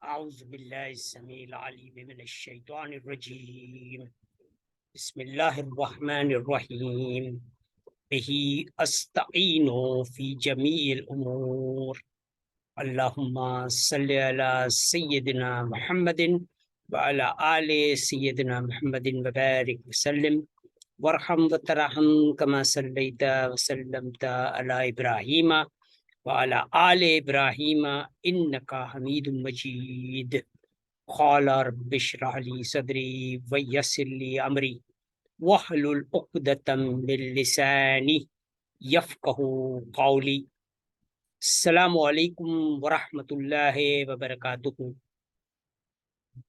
أعوذ بالله السميع العليم من الشيطان الرجيم. بسم الله الرحمن الرحيم. به أستعين في جميع الأمور. اللهم صل على سيدنا محمد وعلى آل سيدنا محمد وبارك وسلم وارحم وترحم كما صليت وسلمت على إبراهيم وعلى آل إبراهيم إنك حميد مجيد. قال رب اشرح لي صدري ويسر لي أمري واحلل عقدة من لساني يفقه قولي. السلام عليكم ورحمة الله وبركاته.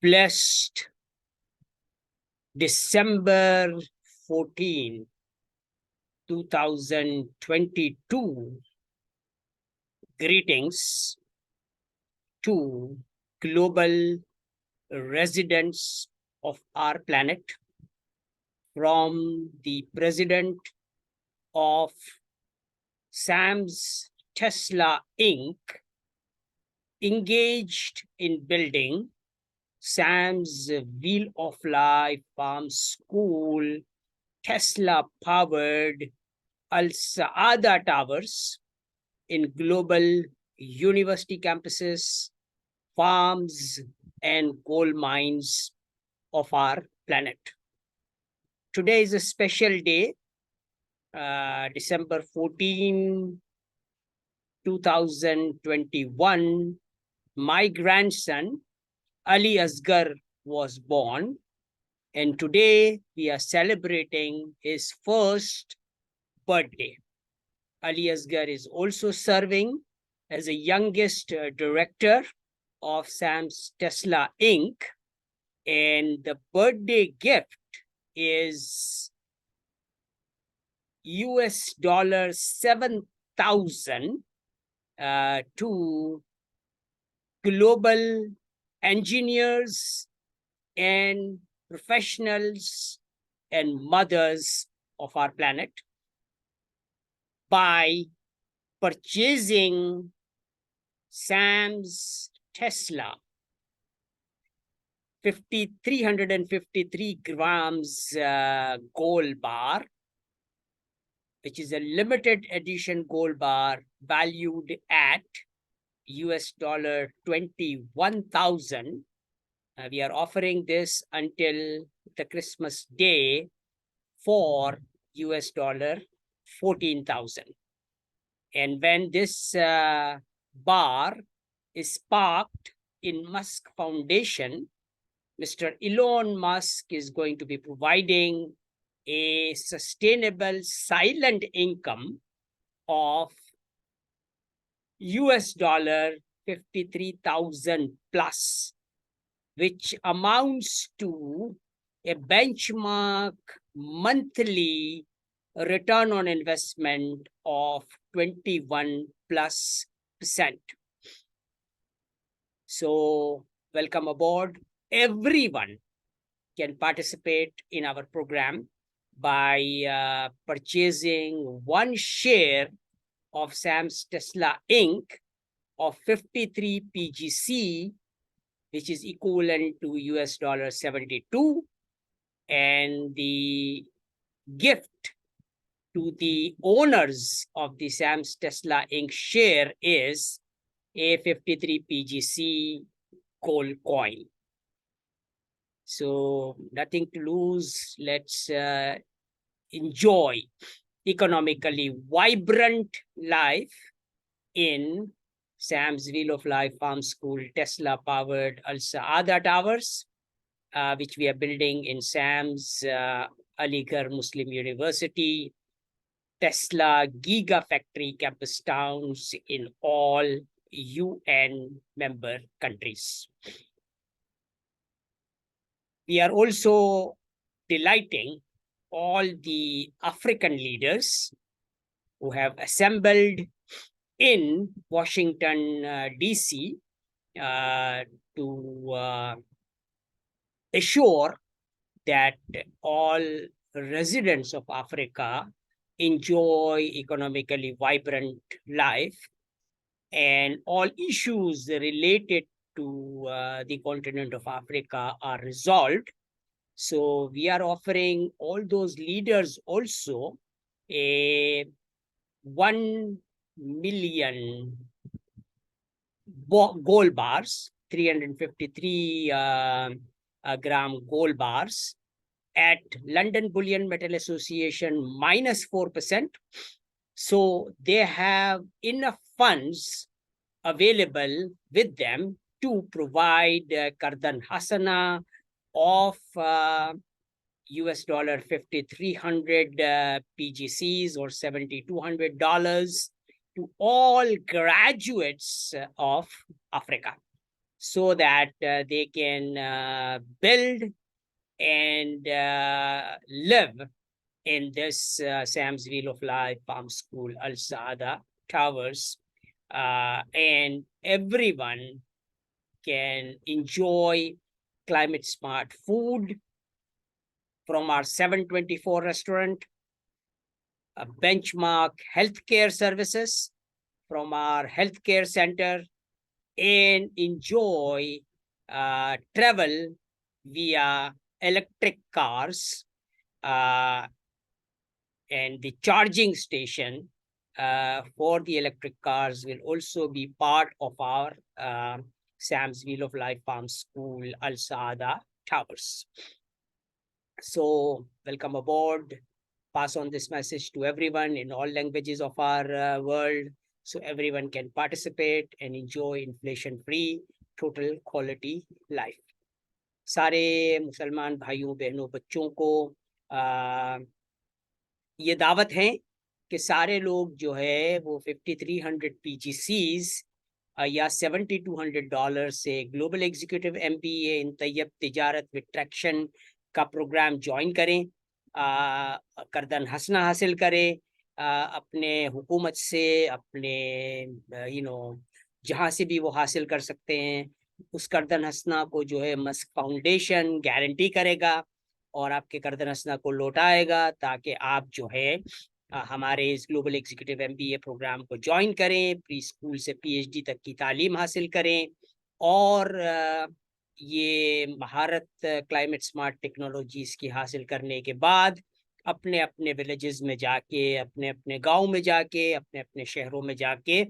Blessed December 14, 2022. Greetings to global residents of our planet from the president of Sam's Tesla Inc., engaged in building Sam's Wheel of Life Farm School, Tesla-powered Al Saadah Towers in global university campuses, farms, and coal mines of our planet. Today is a special day, December 14, 2021. My grandson, Ali Asgar, was born, and today we are celebrating his first birthday. Ali Asgar is also serving as the youngest director of Sam's Tesla Inc., and the birthday gift is $7,000 to global engineers and professionals and mothers of our planet by purchasing Sam's Tesla 353 grams gold bar, which is a limited edition gold bar valued at $21,000. We are offering this until the Christmas day for $14,000. And when this bar is parked in Musk Foundation, Mr. Elon Musk is going to be providing a sustainable silent income of $53,000 plus, which amounts to a benchmark monthly return on investment of 21+%. So welcome aboard. Everyone can participate in our program by purchasing one share of Sam's Tesla Inc. of 53 PGC, which is equivalent to $72. And the gift to the owners of the Sam's Tesla Inc. share is a 53 PGC gold coin. So nothing to lose. Let's enjoy economically vibrant life in Sam's Wheel of Life Farm School, Tesla-powered Al Saadah Towers, which we are building in Sam's Aligarh Muslim University, Tesla Gigafactory campus towns in all UN member countries. We are also delighting all the African leaders who have assembled in Washington, D.C. To assure that all residents of Africa enjoy economically vibrant life, and all issues related to the continent of Africa are resolved. So we are offering all those leaders also a 1 million gold bars, 353 gram gold bars at London Bullion Metal Association -4%. So they have enough funds available with them to provide Kardan Hasana of US dollar 5,300 PGCs or $7,200 to all graduates of Africa, so that they can build and live in this Sam's Wheel of Life Farm School Al Saadah Towers, and everyone can enjoy climate smart food from our 724 restaurant, benchmark healthcare services from our healthcare center, and enjoy travel via electric cars, and the charging station for the electric cars will also be part of our Sam's Wheel of Life Farm School Al Saadah Towers. So welcome aboard. Pass on this message to everyone in all languages of our world, so everyone can participate and enjoy inflation-free, total quality life. सारे मुसलमान भाइयों बहनों बच्चों को ये दावत है कि सारे लोग जो है वो 5,300 PGCs या $7,200 से ग्लोबल एग्जीक्यूटिव MBA इन तैयब तिजारत विद ट्रैक्शन का प्रोग्राम ज्वाइन करें, करदन हसना हासिल करें, अपने हुकूमत से, अपने जहाँ से भी वो हासिल कर सकते हैं, उस करदन हसना को जो है मस्क फाउंडेशन गारंटी करेगा और आपके करदन हसना को लौटाएगा, ताकि आप जो है हमारे इस ग्लोबल एग्जीक्यूटिव MBA प्रोग्राम को ज्वाइन करें, प्री स्कूल से PhD तक की तालीम हासिल करें और ये महारत क्लाइमेट स्मार्ट टेक्नोलॉजीज की हासिल करने के बाद अपने अपने विलेजेस में जाके, अपने अपने गांव में जाके, अपने अपने शहरों में जाके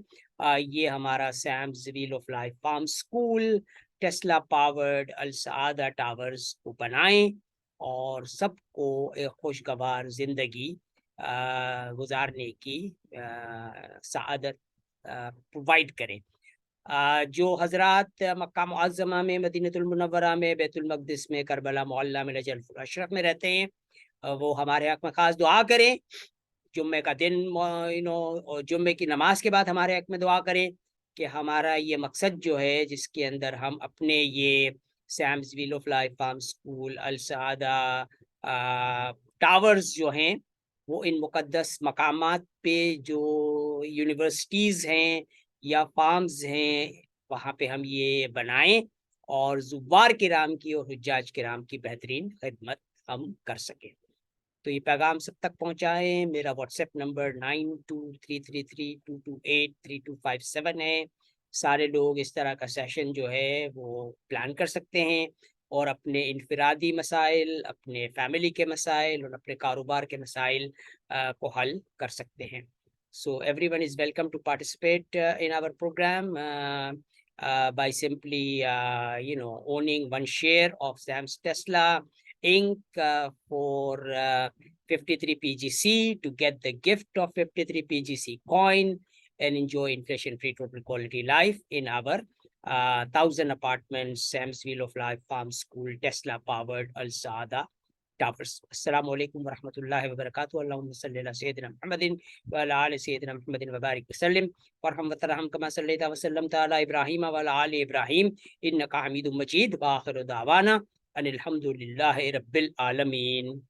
ये हमारा Sam's wheel of life farm school Tesla powered Al Saada towers को बनाएं और सबको एक खुशगवार जिंदगी गुजारने की सआदत प्रोवाइड करें। जो हजरात मक्का मुअज़्ज़मा में, मदीनतुल मुनव्वरा में, बैतुल मक़दिस में, करबला मोहल्ला में, नजफ़ अशरफ में रहते हैं, वो हमारे हक़ में ख़ास दुआ करें। जुम्मे का दिन और जुम्मे की नमाज के बाद हमारे हक़ में दुआ करें कि हमारा ये मकसद जो है, जिसके अंदर हम अपने ये Sam's wheel of life farm school Al Saada towers जो हैं, वो इन मुक़द्दस मकामात पे जो यूनिवर्सिटीज़ हैं या फार्म्स हैं, वहाँ पे हम ये बनाएं और ज़ुव्वार किराम की और हुज्जाज किराम की बेहतरीन खिदमत हम कर सकें। तो ये पैगाम सब तक पहुँचाएँ। मेरा व्हाट्सएप नंबर 923332283257 है। सारे लोग इस तरह का सेशन जो है वो प्लान कर सकते हैं और अपने इनफरादी मसाइल, अपने फैमिली के मसाइल और अपने कारोबार के मसाइल को हल कर सकते हैं। So everyone is welcome to participate in our program by simply owning one share of Sam's Tesla Inc. For 53 PGC to get the gift of 53 PGC coin and enjoy inflation-free total quality life in our 1,000 apartments Sam's Wheel of Life Farm School Tesla powered Al Saadah Towers. Assalamu alaikum wa rahmatullahi wa barakatuh. Allahumma salli ala sayyidina Muhammadin wa ala ali sayyidina Muhammadin wa barik wa sallim. Warham wa tarham kama sallaita wa sallamta ala Ibrahim wa ala ali Ibrahim innaka Hamidum Majid. Wa akhiru da'wana anil hamdulillahi rabbil alamin.